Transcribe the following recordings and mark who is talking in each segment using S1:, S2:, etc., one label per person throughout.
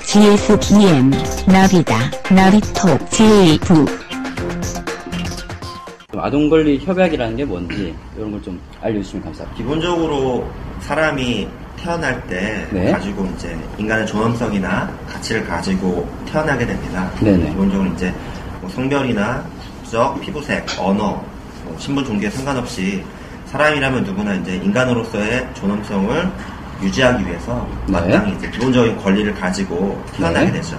S1: GSPM, 나비다, 나비톡, JF.
S2: 아동권리 협약이라는 게 뭔지 이런 걸 좀 알려주시면 감사합니다.
S3: 기본적으로 사람이 태어날 때
S2: 네.
S3: 가지고 이제 인간의 존엄성이나 가치를 가지고 태어나게 됩니다.
S2: 네네.
S3: 기본적으로 이제 뭐 성별이나 국적, 피부색, 언어, 뭐 신분 종교에 상관없이 사람이라면 누구나 이제 인간으로서의 존엄성을 유지하기 위해서
S2: 네.
S3: 마땅히 이제 기본적인 권리를 가지고 태어나게
S2: 네.
S3: 되죠.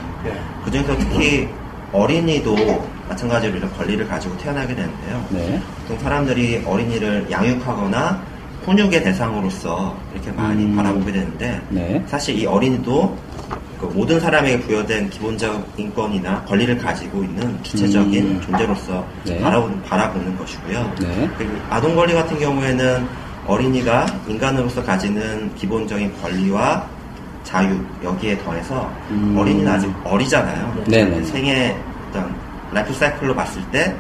S3: 그중에서 특히 어린이도 마찬가지로 이런 권리를 가지고 태어나게 되는데요.
S2: 네.
S3: 보통 사람들이 어린이를 양육하거나 훈육의 대상으로서 이렇게 많이 바라보게 되는데
S2: 네.
S3: 사실 이 어린이도 그 모든 사람에게 부여된 기본적 인권이나 권리를 가지고 있는 주체적인 존재로서
S2: 네.
S3: 바라보는 것이고요.
S2: 네.
S3: 그리고 아동 권리 같은 경우에는 어린이가 인간으로서 가지는 기본적인 권리와 자유 여기에 더해서 어린이는 아직 어리잖아요.
S2: 네네.
S3: 생애 어떤 라이프 사이클로 봤을 때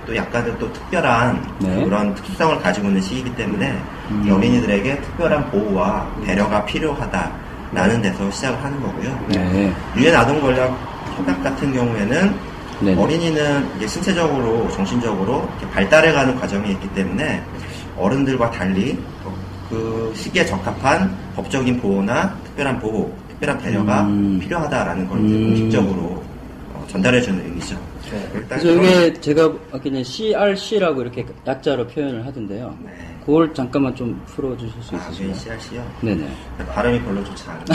S3: 또 약간은 또 특별한
S2: 네.
S3: 그런 특수성을 가지고 있는 시기이기 때문에 이 어린이들에게 특별한 보호와 배려가 필요하다라는 데서 시작을 하는 거고요.
S2: 네.
S3: 유엔 아동 권리학 협약 같은 경우에는
S2: 네네.
S3: 어린이는 이제 신체적으로 정신적으로 이렇게 발달해가는 과정이 있기 때문에 어른들과 달리 그 시기에 적합한 법적인 보호나 특별한 보호, 특별한 배려가 필요하다라는 걸 이제 공식적으로 전달해주는 의미죠.
S2: 네.
S3: 일단
S2: 그래서 이게 제가 아끼는 CRC라고 이렇게 약자로 표현을 하던데요.
S3: 네.
S2: 그걸 잠깐만 좀 풀어주실 수 있으실까요?
S3: CRC요?
S2: 네네.
S3: 발음이 별로 좋지 않아요.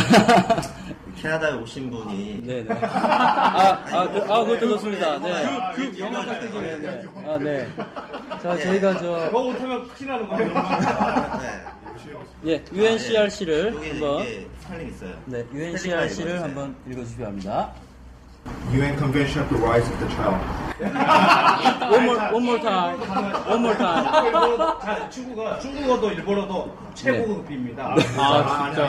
S3: 캐나다에 오신 분이
S2: 네네. 그것도 좋습니다. 네.
S4: 그 영어 같은 경우에는
S2: 네. 자, 저희가
S4: 그거 못하면 큰일 나는 거예요.
S2: 예, UNCRC를
S3: 여기
S2: 한번,
S3: 이게 스펠링 있어요.
S2: 네, UNCRC를 한번 읽어주셔야 합니다.
S5: UN Convention of the Rights of the Child.
S2: One more time.
S4: 중국어도 일본어도 최고급입니다.
S2: 진짜.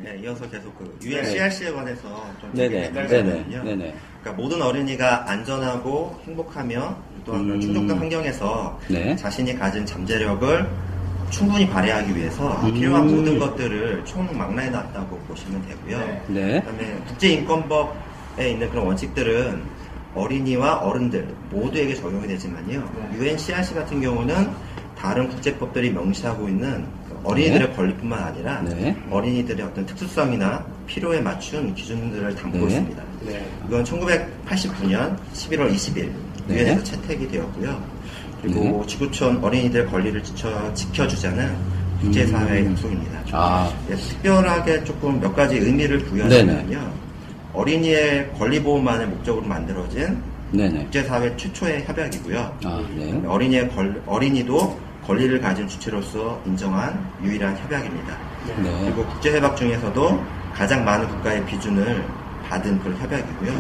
S3: 네, 이어서 계속 그 UNCRC에 관해서 좀
S2: 네네.
S3: 말씀드리면요.
S2: 네네.
S3: 그러니까 모든 어린이가 안전하고 행복하며 또한 그런 충족된 환경에서
S2: 네.
S3: 자신이 가진 잠재력을 충분히 발휘하기 위해서 필요한 모든 것들을 총망라해 놨다고 보시면 되고요.
S2: 네.
S3: 그다음에 국제인권법에 있는 그런 원칙들은 어린이와 어른들 모두에게 적용이 되지만요. UNCRC 같은 경우는 다른 국제법들이 명시하고 있는 어린이들의 권리뿐만 아니라 어린이들의 어떤 특수성이나 필요에 맞춘 기준들을 담고 있습니다. 이건 1989년 11월 20일 유엔에서 채택이 되었고요. 그리고 지구촌 어린이들 권리를 지켜주자는 국제사회의 약속입니다. 특별하게 조금 몇 가지 의미를 부여하자면요. 어린이의 권리 보호만을 목적으로 만들어진 국제사회 최초의 협약이고요. 어린이도 권리를 가진 주체로서 인정한 유일한 협약입니다. 그리고 국제협약 중에서도 가장 많은 국가의 비준을 받은 그런 협약이고요.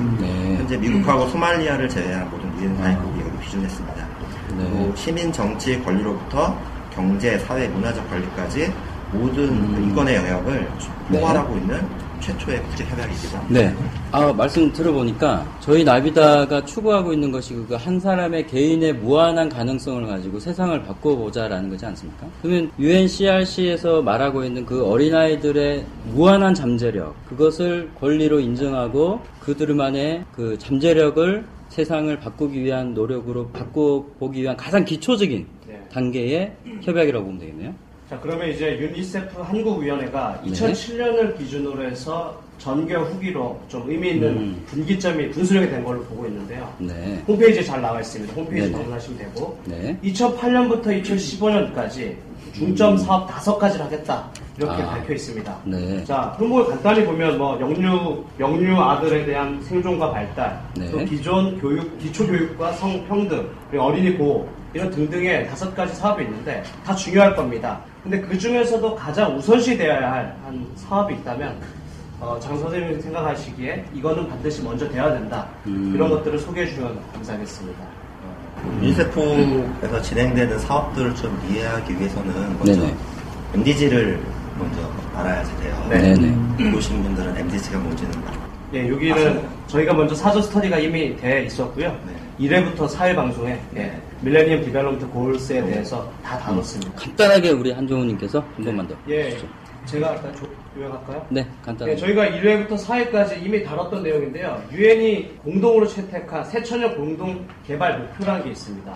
S3: 현재 미국하고 소말리아를 제외한 모든 유엔 가입국이 여기 비준했습니다. 그리고 시민 정치 권리로부터 경제, 사회, 문화적 권리까지 모든 인권의 영역을 포괄하고 있는 최초의 국제협약이기도 합니다.
S2: 네. 말씀 들어보니까 저희 나비다가 추구하고 있는 것이 그 한 사람의 개인의 무한한 가능성을 가지고 세상을 바꿔보자라는 거지 않습니까? 그러면 UNCRC에서 말하고 있는 그 어린아이들의 무한한 잠재력, 그것을 권리로 인정하고 그들만의 그 잠재력을 세상을 바꾸기 위한 노력으로 바꿔보기 위한 가장 기초적인 단계의 협약이라고 보면 되겠네요.
S4: 자, 그러면 이제 유니세프 한국위원회가 2007년을 기준으로 해서 전교 후기로 좀 의미 있는 분기점이 분수령이 된 걸로 보고 있는데요. 홈페이지에 잘 나와 있습니다. 홈페이지 방문하시면 되고 2008년부터 2015년까지 중점 사업 5가지를 하겠다 이렇게 밝혀 있습니다. 자, 항목을 간단히 보면 뭐 영유 아들에 대한 생존과 발달, 또 기존 교육, 기초 교육과 성평등, 그리고 어린이 보호 이런 등등의 5가지 사업이 있는데 다 중요할 겁니다. 근데 그 중에서도 가장 우선시 되어야 할 한 사업이 있다면 장 선생님이 생각하시기에 이거는 반드시 먼저 돼야 된다. 이런 것들을 소개해 주시면 감사하겠습니다.
S3: 유니세프에서 진행되는 사업들을 좀 이해하기 위해서는 먼저 MDG를 먼저 알아야 돼요. 보시는 분들은 MDG가 뭔지는
S4: 여기는 저희가 먼저 사전 스터디가 이미 돼 있었고요. 1회부터 4회 방송에 밀레니엄 디벨롭먼트 골스에 대해서 다 다뤘습니다.
S2: 간단하게 우리 한종훈님께서 한 번만 더.
S4: 제가 일단 요약할까요?
S2: 네, 간단하게.
S4: 네, 저희가 1회부터 4회까지 이미 다뤘던 내용인데요. 유엔이 공동으로 채택한 새천년 공동 개발 목표라는 게 있습니다.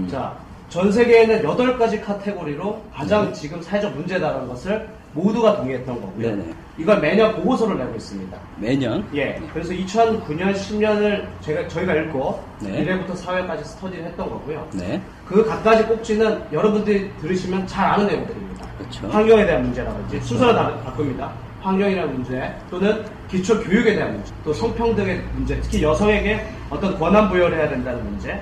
S4: 자, 전 세계에는 8가지 카테고리로 가장 지금 사회적 문제다라는 것을 모두가 동의했던 거고요.
S2: 네네.
S4: 이걸 매년 보고서를 내고 있습니다.
S2: 매년?
S4: 예.
S2: 네.
S4: 그래서 2009년, 10년을 저희가 읽고
S2: 네.
S4: 1회부터 4회까지 스터디를 했던 거고요.
S2: 네.
S4: 그 각가지 꼭지는 여러분들이 들으시면 잘 아는 내용들입니다.
S2: 그렇죠.
S4: 환경에 대한 문제라든지 순서를 바꿉니다. 환경이라는 문제 또는 기초 교육에 대한 문제, 또 성평등의 문제, 특히 여성에게 어떤 권한 부여를 해야 된다는 문제.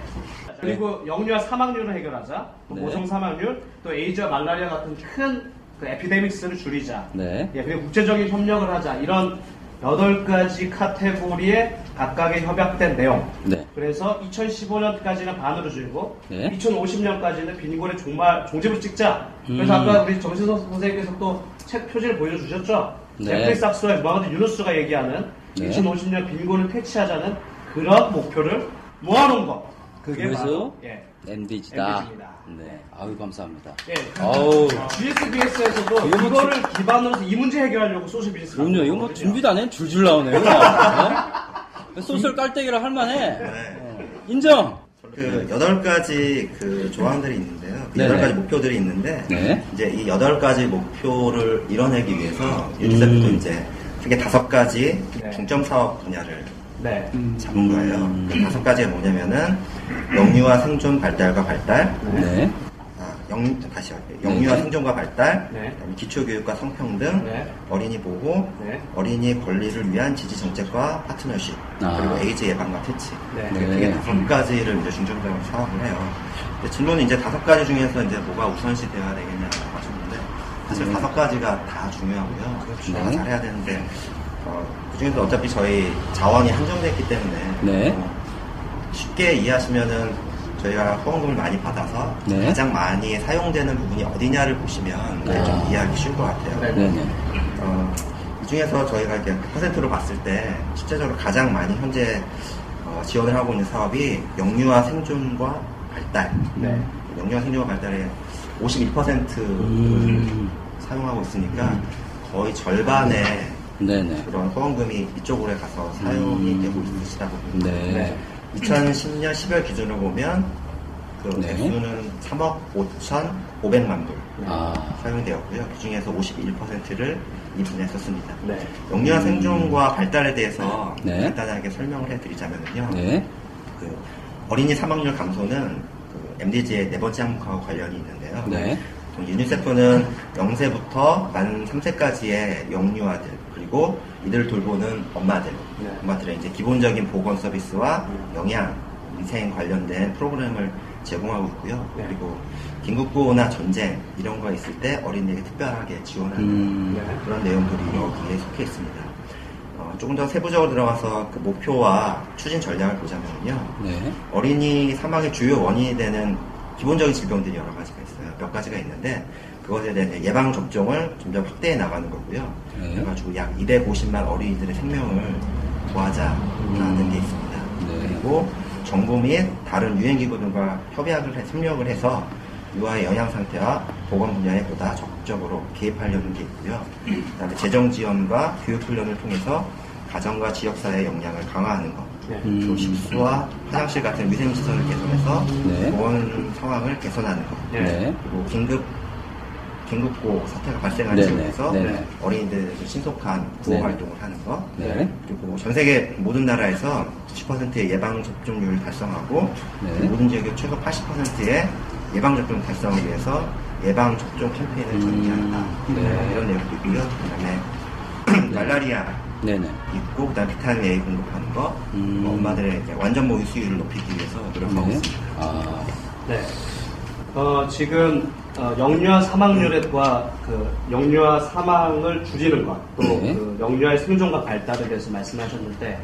S4: 그리고 영유아 사망률을 해결하자, 또
S2: 네.
S4: 모성 사망률, 또 에이즈와 말라리아 같은 큰 그 에피데믹스를 줄이자.
S2: 네.
S4: 예, 그리고 국제적인 협력을 하자. 이런 8가지 카테고리에 각각의 협약된 내용.
S2: 네.
S4: 그래서 2015년까지는 반으로 줄이고
S2: 네.
S4: 2050년까지는 빈곤의 종집을 찍자. 그래서 아까 우리 정신석 선생님께서 또 책 표지를 보여주셨죠?
S2: 네.
S4: 제프리 삭스와 무하마드 유누스가 얘기하는
S2: 네.
S4: 2050년 빈곤을 퇴치하자는 그런 목표를 모아놓은 거. 그게
S2: 그래서
S4: 바로 예,
S2: MDG다.
S4: MDG입니다.
S2: 네. 아유, 감사합니다.
S4: 예,
S2: 아우.
S4: GSBS에서도
S2: 이거 뭐
S4: 이거를 기반으로 해서 이 문제 해결하려고 소셜 비즈니스.
S2: 그럼요. 이거 뭐 준비도 안 해? 줄줄 나오네요. 어? 소설 깔때기라 할만해.
S3: 네.
S2: 인정.
S3: 그 8가지 그 조항들이 있는데요. 그
S2: 네네.
S3: 8가지 목표들이 있는데
S2: 네.
S3: 이제 이 8가지 목표를 이뤄내기 위해서 유니세프도 이제 크게 5가지
S4: 네.
S3: 중점 사업 분야를
S4: 네.
S3: 잡은 거예요. 그 5가지가 뭐냐면은 영유아 생존 발달과 발달,
S2: 네.
S3: 다시 할게요. 영유아
S2: 네.
S3: 생존과 발달,
S4: 네.
S3: 그다음에 기초교육과 성평등,
S4: 네.
S3: 어린이 보호,
S4: 네.
S3: 어린이 권리를 위한 지지 정책과 파트너십,
S2: 아.
S3: 그리고 에이즈 예방과 퇴치.
S4: 네.
S2: 네.
S3: 크게 5가지를 이제 중점적으로 사업을 해요. 근데 질문은 이제 5가지 중에서 이제 뭐가 우선시 되어야 되겠냐고 하셨는데 사실 5가지가 다 중요하고요.
S2: 그렇죠.
S3: 다 잘해야 되는데 그중에서 어차피 저희 자원이 한정됐기 때문에
S2: 네.
S3: 쉽게 이해하시면은 저희가 후원금을 많이 받아서
S2: 네.
S3: 가장 많이 사용되는 부분이 어디냐를 보시면
S2: 네.
S3: 좀 이해하기 쉬울 것 같아요.
S4: 네.
S2: 네네.
S3: 이 중에서 저희가 이렇게 퍼센트로 봤을 때 실제적으로 가장 많이 현재 지원을 하고 있는 사업이 영유아 생존과 발달.
S4: 네.
S3: 영유아 생존과 발달의 51%를 사용하고 있으니까 거의 절반의
S2: 네네.
S3: 그런 후원금이 이쪽으로 가서 사용이 되고 있으시다고 봅니다.
S2: 네.
S4: 네.
S3: 2010년 10월 기준으로 보면 그
S2: 네.
S3: 대수는 3억 5,500만 불
S2: 아.
S3: 사용되었고요. 그 중에서 51%를 이 분야에 썼습니다.
S4: 네.
S3: 영유아 생존과 발달에 대해서
S2: 네.
S3: 간단하게 설명을 해드리자면요.
S2: 네.
S3: 그 어린이 사망률 감소는 그 MDG의 4번째 항목하고 관련이 있는데요.
S2: 네.
S3: 유니세프는 0세부터 만 3세까지의 영유아들 그리고 이들을 돌보는 엄마들의 이제 기본적인 보건 서비스와 영양, 위생 관련된 프로그램을 제공하고 있고요.
S4: 네.
S3: 그리고 긴급구호나 전쟁 이런 거 있을 때 어린이에게 특별하게 지원하는
S4: 네.
S3: 그런 내용들이 여기에 속해 있습니다. 조금 더 세부적으로 들어가서 그 목표와 추진 전략을 보자면요.
S2: 네.
S3: 어린이 사망의 주요 원인이 되는 기본적인 질병들이 여러 가지가 있어요. 몇 가지가 있는데 그것에 대한 예방 접종을 점점 확대해 나가는 거고요.
S2: 네.
S3: 그래가지고 약 250만 어린이들의 생명을 구하자라는 게 있습니다.
S2: 네.
S3: 그리고 정부 및 다른 유엔기구 등과 협력을 해서 유아의 영양 상태와 보건 분야에 보다 적극적으로 개입하려는 게 있고요. 그다음에 재정 지원과 교육 훈련을 통해서 가정과 지역사회의 역량을 강화하는 것. 또 식수와 화장실 같은 위생시설을 개선해서
S2: 네.
S3: 보건 상황을 개선하는 것.
S2: 네.
S3: 그리고 긴급고 사태가 발생한
S2: 네네.
S3: 지역에서
S2: 네네.
S3: 어린이들의 신속한 구호
S2: 네네.
S3: 활동을 하는 것.
S2: 네.
S3: 그리고 전 세계 모든 나라에서 90%의 예방 접종률을 달성하고
S2: 네.
S3: 모든 지역의 최소 80%의 예방 접종 달성을 위해서 예방 접종 캠페인을 전개한다.
S2: 네.
S3: 이런 내용도 있고요. 그다음에 말라리아
S2: 네네.
S3: 있고 그다음에 비타민 A 공급하는 거, 엄마들의 이제 완전 모유 수유를 높이기 위해서 노력하고
S2: 네.
S3: 있습니다.
S2: 아.
S4: 네. 지금 영유아 사망률과 그 영유아 사망을 줄이는 것, 또
S2: 네.
S4: 그 영유아의 생존과 발달에 대해서 말씀하셨는데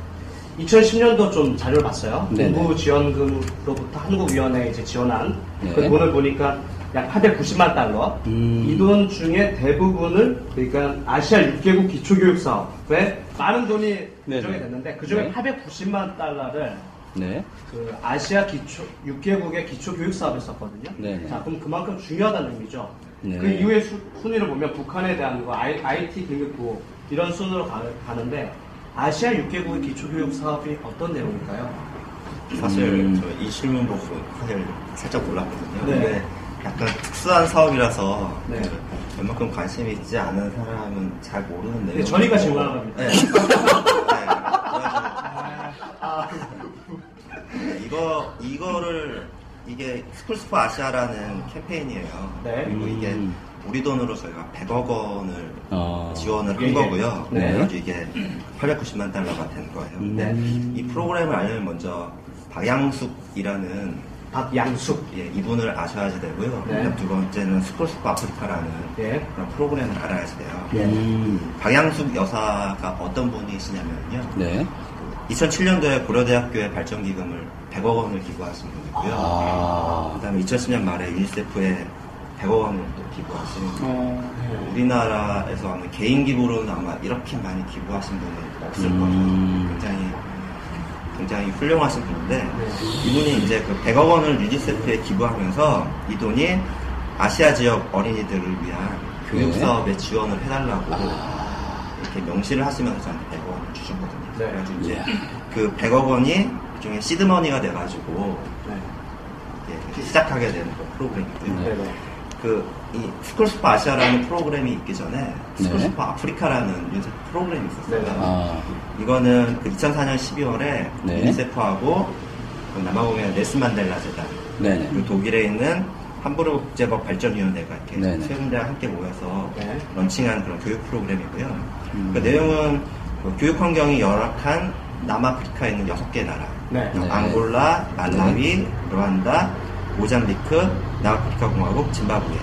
S4: 2010년도 좀 자료를 봤어요.
S2: 네네.
S4: 공부지원금으로부터 한국위원회에 이제 지원한
S2: 네.
S4: 그 돈을 보니까 약 890만 달러. 이 돈 중에 대부분을 그러니까 아시아 6개국 기초교육 사업에 많은 돈이 배정이 됐는데 그 중에
S2: 네.
S4: 890만 달러를
S2: 네.
S4: 그 아시아 6개국의 기초교육 사업에 썼거든요.
S2: 네네.
S4: 자, 그럼 그만큼 중요하다는 의미죠.
S2: 네.
S4: 그 이후에 순위를 보면 북한에 대한 거, IT 교육부 이런 순으로 가는데 아시아 6개국의 기초교육 사업이 어떤 내용일까요?
S3: 사실 저 이 질문 보고 사실 살짝 놀랐거든요.
S4: 네.
S3: 이게 약간 특수한 사업이라서
S4: 네.
S3: 웬만큼 관심이 있지 않은 사람은 잘 모르는 내용.
S4: 저희가 질문하는 겁니다.
S3: 네. 네. 이거를 이게 스쿨스포 아시아라는 캠페인이에요.
S4: 네.
S3: 그리고 이게 우리 돈으로 저희가 100억 원을 지원을 한
S4: 예, 예.
S3: 거고요.
S4: 네.
S3: 그래가지고 이게 890만 달러가 된 거예요. 근데 이 프로그램을 알려면 먼저 박양숙이라는
S4: 박양숙.
S3: 예, 이분을 아셔야지 되고요.
S4: 네.
S3: 그다음 두 번째는 스쿨스포 아프리카라는
S4: 예.
S3: 그런 프로그램을 알아야지 돼요.
S4: 예.
S3: 박양숙 여사가 어떤 분이시냐면요.
S2: 네.
S3: 2007년도에 고려대학교에 발전기금을 100억 원을 기부하신 분이고요. 그 다음에 2010년 말에 유니세프에 100억 원을 또 기부하신 우리나라에서 하는 개인 기부로는 아마 이렇게 많이 기부하신 분은 없을 거예요. 굉장히 훌륭하신 분인데 이분이 이제 그 100억 원을 유니세프에 기부하면서 이 돈이 아시아 지역 어린이들을 위한 교육 사업에 지원을 해달라고 이렇게 명시를 하시면서 저한테 100억 원을 주셨거든요.
S4: 네.
S3: 그래가지고 이제 그 100억 원이 일종의 시드머니가 돼가지고 시작하게 되는 그 프로그램이고요. 이 스쿨스포 아시아라는 프로그램이 있기 전에 스쿨스포 아프리카라는 유니세프 프로그램이 있었어요. 이거는 그 2004년 12월에 유니세프하고 그 남아공의 넬슨 만델라 재단, 그리고 독일에 있는 함부르크 국제법 발전위원회가 이렇게 세 군데가 함께 모여서 런칭한 그런 교육 프로그램이고요. 그 내용은 그 교육 환경이 열악한 남아프리카에 있는 6개 나라, 앙골라, 말라위, 루안다, 모잠비크, 남아프리카 공화국, 짐바브웨.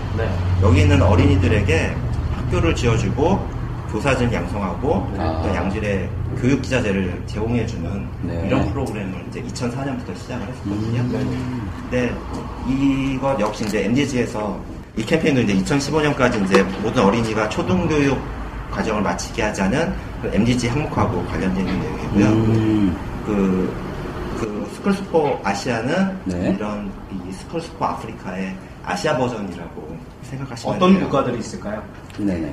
S3: 여기 있는 어린이들에게 학교를 지어주고 교사진 양성하고 양질의 교육 기자재를 제공해주는 이런 프로그램을 이제 2004년부터 시작을 했었거든요. 근데 이것 역시 이제 MDG에서 이 캠페인도 이제 2015년까지 이제 모든 어린이가 초등교육 과정을 마치게 하자는 그 MDG 항목하고 관련된 내용이고요. 그 스쿨스포 아시아는 이런 이 스쿨스포 아프리카의 아시아 버전이라고 생각하시면
S4: 어떤
S3: 돼요.
S4: 국가들이 있을까요?
S2: 네네.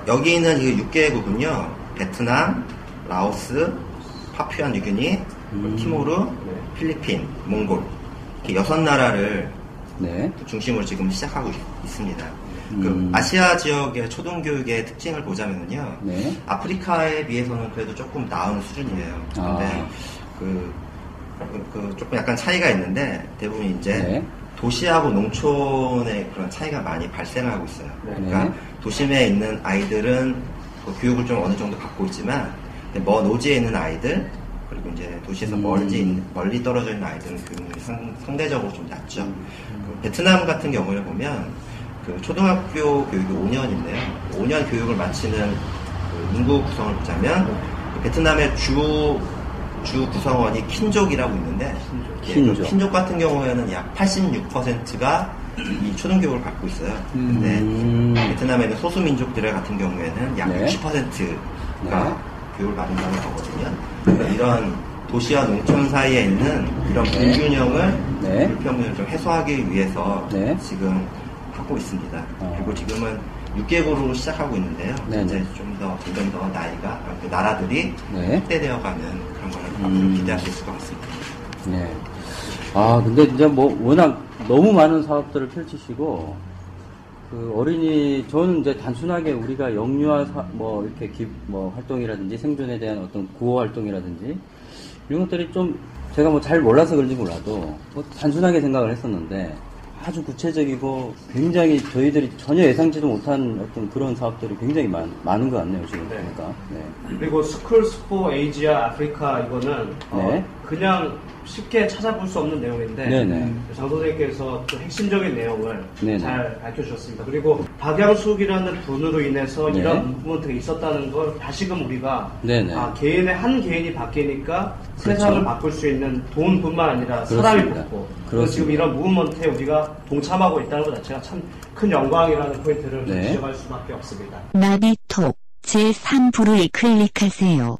S3: 여기 있는 이 6개국은요, 베트남, 라오스, 파푸아 뉴기니, 티모르, 필리핀, 몽골 이렇게 6나라를 중심으로 지금 시작하고 있습니다. 그 아시아 지역의 초등교육의 특징을 보자면요, 아프리카에 비해서는 그래도 조금 나은 수준이에요. 근데 조금 약간 차이가 있는데 대부분 이제 도시하고 농촌의 그런 차이가 많이 발생하고 있어요. 그러니까 도심에 있는 아이들은 그 교육을 좀 어느 정도 받고 있지만 먼 노지에 있는 아이들 그리고 이제 도시에서 멀리 떨어져 있는 아이들은 교육이 상대적으로 좀 낮죠. 그 베트남 같은 경우를 보면 그 초등학교 교육이 5년인데요. 5년 교육을 마치는 그 인구 구성을 보자면 그 베트남의 주 구성원이 킨족이라고 있는데 킨족 같은 경우에는 약 86%가 이 초등교육을 받고 있어요. 근데 베트남에 있는 소수민족들 같은 경우에는 약 60%가 교육을 받는다고 하거든요. 그러니까 이런 도시와 농촌 사이에 있는 이런 불균형을 불평등을 좀 해소하기 위해서 지금 하고 있습니다. 그리고 지금은 6개국으로 시작하고 있는데요. 이제 점점 더 나이가 그 나라들이 확대되어가는 그런 거를 앞으로 기대하실 수가 있습니다.
S2: 네. 근데 이제 뭐 워낙 너무 많은 사업들을 펼치시고 그 어린이 저는 이제 단순하게 우리가 영유아 뭐 이렇게 활동이라든지 생존에 대한 어떤 구호 활동이라든지 이런 것들이 좀 제가 뭐 잘 몰라서 그런지 몰라도 뭐 단순하게 생각을 했었는데 아주 구체적이고 굉장히 저희들이 전혀 예상치도 못한 어떤 그런 사업들이 굉장히 많은 것 같네요, 지금 보니까.
S4: 그리고 스쿨스포 아시아 아프리카 이거는 그냥 쉽게 찾아볼 수 없는 내용인데 장 선생님께서 또 핵심적인 내용을 잘 밝혀주셨습니다. 그리고 박양숙이라는 분으로 인해서 이런 무브먼트가 있었다는 걸 다시금 우리가 개인의 한 개인이 바뀌니까 세상을 바꿀 수 있는 돈뿐만 아니라 사람이 붙고 지금 이런 무브먼트에 우리가 동참하고 있다는 것 자체가 참 큰 영광이라는 포인트를 지적할 수밖에 없습니다.
S1: 나비톡 제3부를 클릭하세요.